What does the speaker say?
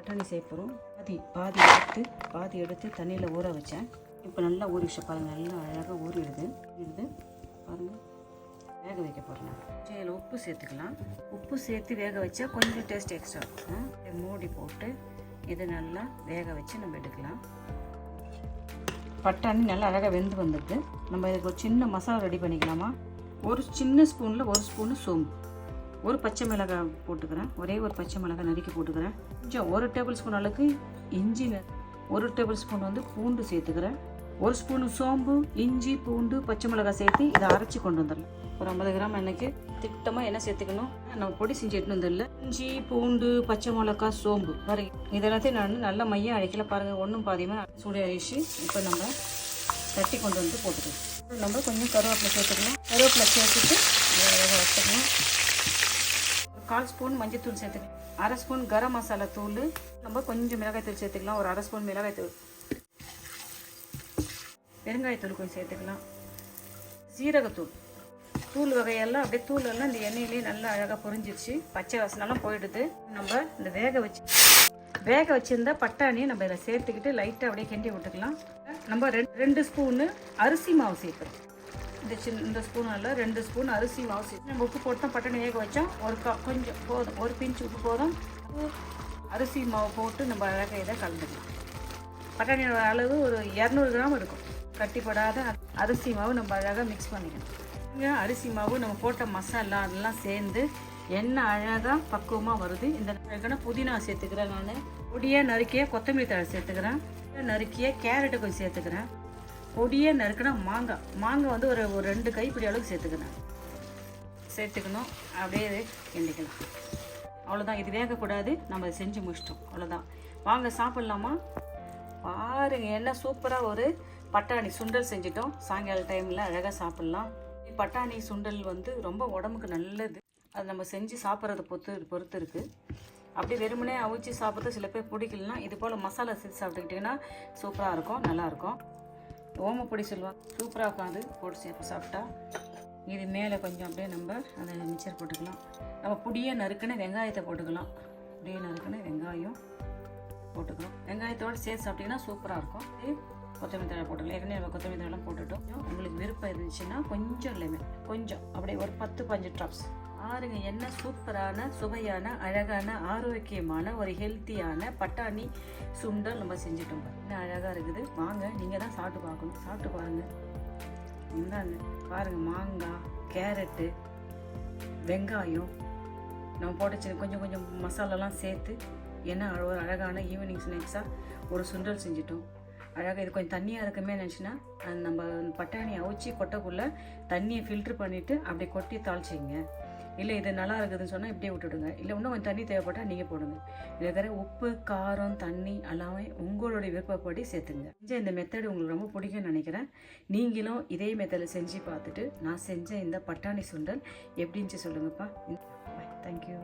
பட்டாணி சேர்ப்போம். பாதி எடுத்து தண்ணியில் ஊற வச்சேன். இப்போ நல்லா ஊறிச்சு பாருங்கள், நல்லா அழகாக ஊறிடுது பாருங்கள். வேக வைக்க போகிறேன். இதில் உப்பு சேர்த்துக்கலாம். உப்பு சேர்த்து வேக வச்சா கொஞ்சம் டேஸ்ட் எக்ஸ்ட்ரா இருக்கும். மூடி போட்டு இதை நல்லா வேக வச்சு நம்ம எடுக்கலாம். பட்டாணி நல்லா அழகாக வெந்து வந்துடுது. நம்ம இதுக்கு ஒரு சின்ன மசாலா ரெடி பண்ணிக்கலாமா? ஒரு சின்ன ஸ்பூனில் 1 ஸ்பூனு சோம்பு, ஒரு பச்சை மிளகாய் போட்டுக்கிறேன். ஒரே ஒரு பச்சை மிளகாய் நறுக்கி போட்டுக்கிறேன். கொஞ்சம் 1 டேபிள் ஸ்பூன் அளவுக்கு இஞ்சி, 1 டேபிள் ஸ்பூன் வந்து பூண்டு சேர்த்துக்கிறேன். 1 ஸ்பூனு சோம்பு, இஞ்சி, பூண்டு, பச்சை மிளகாய் சேர்த்து இதை அரைச்சி கொண்டு வந்துடலாம். ஒரு 50 கிராம் எண்ணெய்க்கு திட்டமாக என்ன சேர்த்துக்கணும், நம்ம பொடி செஞ்சு எட்டுன்னு வந்துடல. இஞ்சி, பூண்டு, பச்சை மிளகாய், சோம்பு வரை இதெல்லாத்தையும் நான் நல்லா மையம் அழைக்கல பாருங்கள். ஒன்றும் பாதியமாக சூடு ஆயிடுச்சு. இப்போ நம்ம தட்டி கொண்டு வந்து போட்டுக்கலாம். நம்ம கொஞ்சம் கருவேப்பிலை சேர்த்துக்கலாம். கருவேப்பிலை சேர்த்துட்டு வச்சுக்கலாம். 1/4 ஸ்பூன் மஞ்சள் சேர்த்துக்கலாம். 1/2 ஸ்பூன் கரம் மசாலா தூள், நம்ம கொஞ்சம் மிளகாய்த்தூள் சேர்த்துக்கலாம். ஒரு 1/2 ஸ்பூன் மிளகாய்த்தூள், பெருங்காயத்தூள் கொஞ்சம் சேர்த்துக்கலாம். சீரகத்தூள், தூள் வகையெல்லாம் அப்படியே தூளெல்லாம் இந்த எண்ணெயிலேயே நல்லா அழகாக பொரிஞ்சிருச்சு. பச்சை வாசனெல்லாம் போயிடுது. நம்ம இந்த வேக வச்சுருந்தா பட்டாணியை நம்ம இதில் சேர்த்துக்கிட்டு லைட்டாக அப்படியே கிண்டி விட்டுக்கலாம். நம்ம 2 ஸ்பூனு அரிசி மாவு சேர்க்குறோம். இந்த ஸ்பூனில் 2 ஸ்பூன் அரிசி மாவு சேர்த்து நம்ம உப்பு போட்டு தான் பட்டாணி வேக வச்சோம். கொஞ்சம் போதும், ஒரு பிஞ்சு உப்பு போதும். அரிசி மாவு போட்டு நம்ம அழகாக இதை கலந்துக்கலாம். பட்டாணியோட அளவு ஒரு 200 கிராம் இருக்கும். கட்டிப்படாத அரிசி மாவு நம்ம அழகாக மிக்ஸ் பண்ணிக்கணும். இங்கே அரிசி மாவு நம்ம போட்ட மசாலா அதெல்லாம் சேர்ந்து எண்ணெய் அழகாக பக்குவமாக வருது. இந்த புதினா சேர்த்துக்கிறேன். நான் பொடியாக நறுக்கிய கொத்தமல்லி தழை சேர்த்துக்கிறேன். நறுக்கிய கேரட்டை கொஞ்சம் சேர்த்துக்கிறேன். பொடியை நறுக்கினா மாங்காய் வந்து ஒரு 2 கைப்பிடி அளவுக்கு சேர்த்துக்கணும். அப்படியே கிண்டிக்கலாம். அவ்வளோதான். இது வேகக்கூடாது. நம்ம செஞ்சு முடிச்சிட்டோம். அவ்வளோதான். வாங்க சாப்பிட்லாமா? பாருங்கள், என்ன சூப்பராக ஒரு பட்டாணி சுண்டல் செஞ்சிட்டோம். சாயங்கால டைமில் அழகாக சாப்பிட்லாம். பட்டாணி சுண்டல் வந்து ரொம்ப உடம்புக்கு நல்லது. அது நம்ம செஞ்சு சாப்பிட்றத பொறுத்து இருக்குது. அப்படி வெறுமனே அவிச்சு சாப்பிட்றது சில பேர் பிடிக்கலனா இது போல் மசாலா சேர்த்து சாப்பிட்டுக்கிட்டிங்கன்னா சூப்பராக இருக்கும், நல்லாயிருக்கும். ஓமப்பொடி சொல்லுவாங்க, சூப்பராக உட்காந்து போட்டு சேர்த்து சாப்பிட்டா. இது மேலே கொஞ்சம் அப்படியே நம்ம அதை மிக்சர் போட்டுக்கலாம். நம்ம பொடியை நறுக்கின வெங்காயத்தை போட்டுக்கலாம். பொடியை நறுக்கின வெங்காயம் போட்டுக்கலாம். வெங்காயத்தோடு சேர்த்து சாப்பிட்டிங்கன்னா சூப்பராக இருக்கும். கொத்தமல்லி தழை போட்டுக்கலாம். ஏற்கனவே நம்ம கொத்தமல்லி தழைலாம் போட்டுட்டோம். உங்களுக்கு விருப்பம் இருந்துச்சுன்னா கொஞ்சம் லெமன், கொஞ்சம் அப்படியே ஒரு 10-15 ட்ராப்ஸ். பாருங்க, என்ன சூப்பரான, சுவையான, அழகான, ஆரோக்கியமான, ஒரு ஹெல்த்தியான பட்டாணி சுண்டல் நம்ம செஞ்சுட்டோம். என்ன அழகாக இருக்குது. வாங்க, நீங்கள் தான் சாப்பிட்டு பார்க்கணும். சாப்பிட்டு பாருங்கள். இந்தாங்க பாருங்கள், மாங்காய், கேரட்டு, வெங்காயம் நம்ம போட்டு கொஞ்சம் மசாலாலாம் சேர்த்து என்ன ஒரு அழகான ஈவினிங் ஸ்நாக்ஸாக ஒரு சுண்டல் செஞ்சிட்டோம். அழகாக இது கொஞ்சம் தண்ணியாக இருக்குமே நினச்சின்னா நம்ம பட்டாணியை அவிச்சி கொட்டக்குள்ளே தண்ணியை ஃபில்ட்ரு பண்ணிவிட்டு அப்படியே கொட்டி தாளிச்சிங்க. இல்லை இது நல்லா இருக்குதுன்னு சொன்னால் இப்படியே விட்டுடுங்க. இல்லை இன்னும் கொஞ்சம் தண்ணி தேவைப்பட்டால் நீங்கள் போடுங்க. இதில் இருக்கிற உப்பு, காரம், தண்ணி எல்லாமே உங்களுடைய விருப்பப்படி சேர்த்துங்க. செஞ்ச இந்த மெத்தடு உங்களுக்கு ரொம்ப பிடிக்கும்னு நினைக்கிறேன். நீங்களும் இதே மெத்தடில் செஞ்சு பார்த்துட்டு நான் செஞ்ச இந்த பட்டாணி சுண்டல் எப்படின்னு சொல்லுங்கப்பா. தேங்க்யூ.